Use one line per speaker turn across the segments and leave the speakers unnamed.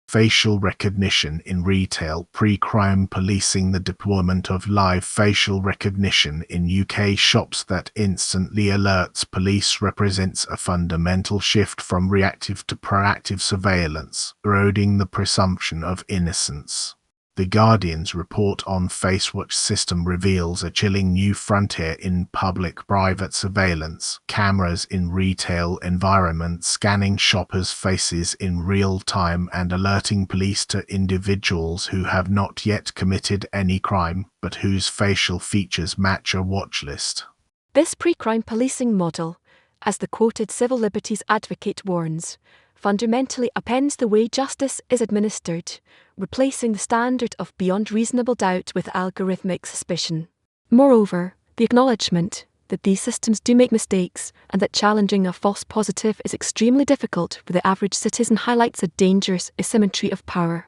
Facial recognition in retail pre-crime policing. The deployment of live facial recognition in UK shops that instantly alerts police represents a fundamental shift from reactive to proactive surveillance, eroding the presumption of innocence. The Guardian's report on FaceWatch system reveals a chilling new frontier in public-private surveillance, cameras in retail environments scanning shoppers' faces in real time and alerting police to individuals who have not yet committed any crime, but whose facial features match a watch list.
This pre-crime policing model, as the quoted civil liberties advocate warns, fundamentally upends the way justice is administered, replacing the standard of beyond reasonable doubt with algorithmic suspicion. Moreover, the acknowledgement that these systems do make mistakes and that challenging a false positive is extremely difficult for the average citizen highlights a dangerous asymmetry of power.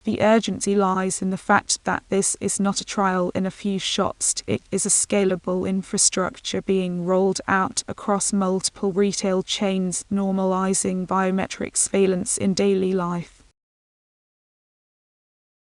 The urgency lies in the fact that this is not a trial in a few shops, it is a scalable infrastructure being rolled out across multiple retail chains, normalizing biometric surveillance in daily life.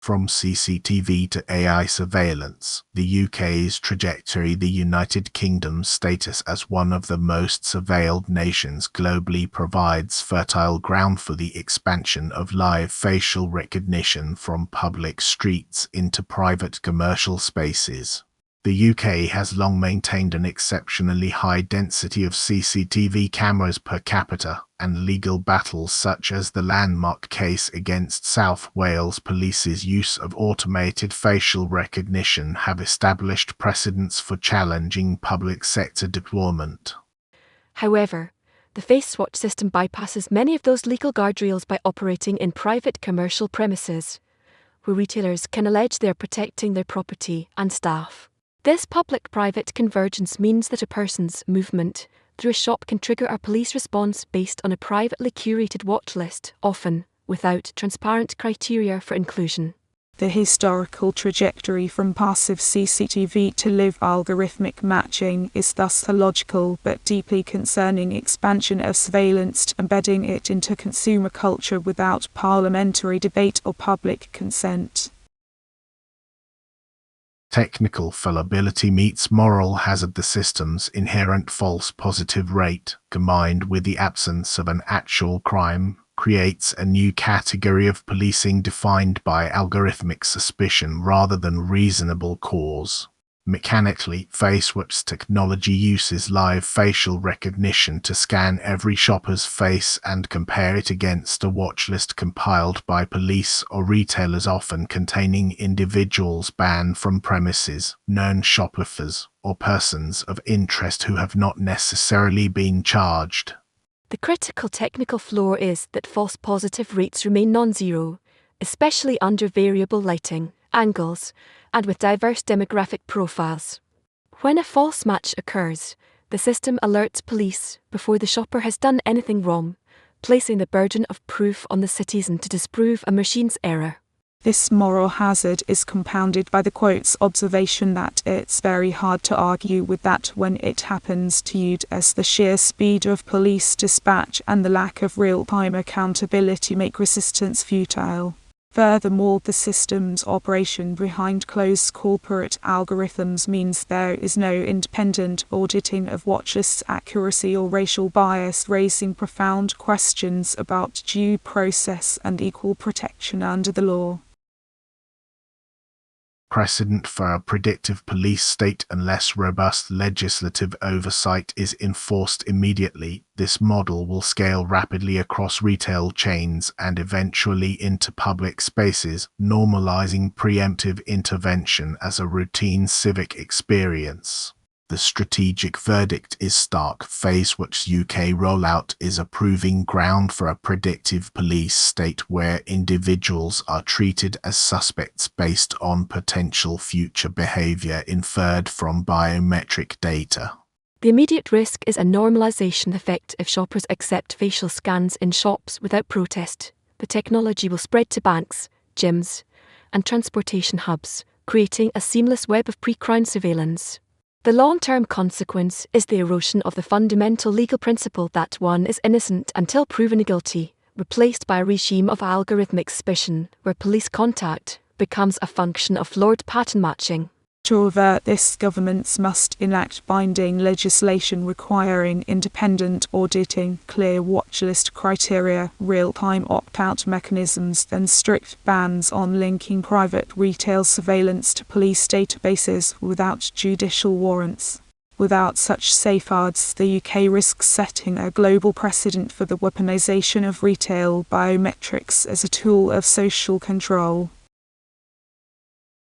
From CCTV to AI surveillance, the UK's trajectory. The United Kingdom's status as one of the most surveilled nations globally provides fertile ground for the expansion of live facial recognition from public streets into private commercial spaces. The UK has long maintained an exceptionally high density of CCTV cameras per capita, and legal battles such as the landmark case against South Wales Police's use of automated facial recognition have established precedents for challenging public sector deployment.
However, the FaceWatch system bypasses many of those legal guardrails by operating in private commercial premises, where retailers can allege they are protecting their property and staff. This public-private convergence means that a person's movement through a shop can trigger a police response based on a privately curated watch list, often without transparent criteria for inclusion.
The historical trajectory from passive CCTV to live algorithmic matching is thus a logical but deeply concerning expansion of surveillance, embedding it into consumer culture without parliamentary debate or public consent.
Technical fallibility meets moral hazard. The system's inherent false positive rate, combined with the absence of an actual crime, creates a new category of policing defined by algorithmic suspicion rather than reasonable cause. Mechanically, FaceWatch's technology uses live facial recognition to scan every shopper's face and compare it against a watch list compiled by police or retailers, often containing individuals banned from premises, known shoplifters, or persons of interest who have not necessarily been charged.
The critical technical flaw is that false positive rates remain non-zero, especially under variable lighting, angles, and with diverse demographic profiles. When a false match occurs, the system alerts police before the shopper has done anything wrong, placing the burden of proof on the citizen to disprove a machine's error.
This moral hazard is compounded by the quote's observation that it's very hard to argue with that when it happens to you, as the sheer speed of police dispatch and the lack of real-time accountability make resistance futile. Furthermore, the system's operation behind closed corporate algorithms means there is no independent auditing of watch lists' accuracy or racial bias, raising profound questions about due process and equal protection under the law.
Precedent for a predictive police state. Unless robust legislative oversight is enforced immediately, this model will scale rapidly across retail chains and eventually into public spaces, normalizing preemptive intervention as a routine civic experience. The strategic verdict is stark. FaceWatch's UK rollout is a proving ground for a predictive police state where individuals are treated as suspects based on potential future behavior inferred from biometric data.
The immediate risk is a normalization effect. If shoppers accept facial scans in shops without protest, the technology will spread to banks, gyms, and transportation hubs, creating a seamless web of pre-crime surveillance. The long-term consequence is the erosion of the fundamental legal principle that one is innocent until proven guilty, replaced by a regime of algorithmic suspicion where police contact becomes a function of flawed pattern matching.
To avert this, governments must enact binding legislation requiring independent auditing, clear watchlist criteria, real-time opt-out mechanisms, and strict bans on linking private retail surveillance to police databases without judicial warrants. Without such safeguards, the UK risks setting a global precedent for the weaponization of retail biometrics as a tool of social control.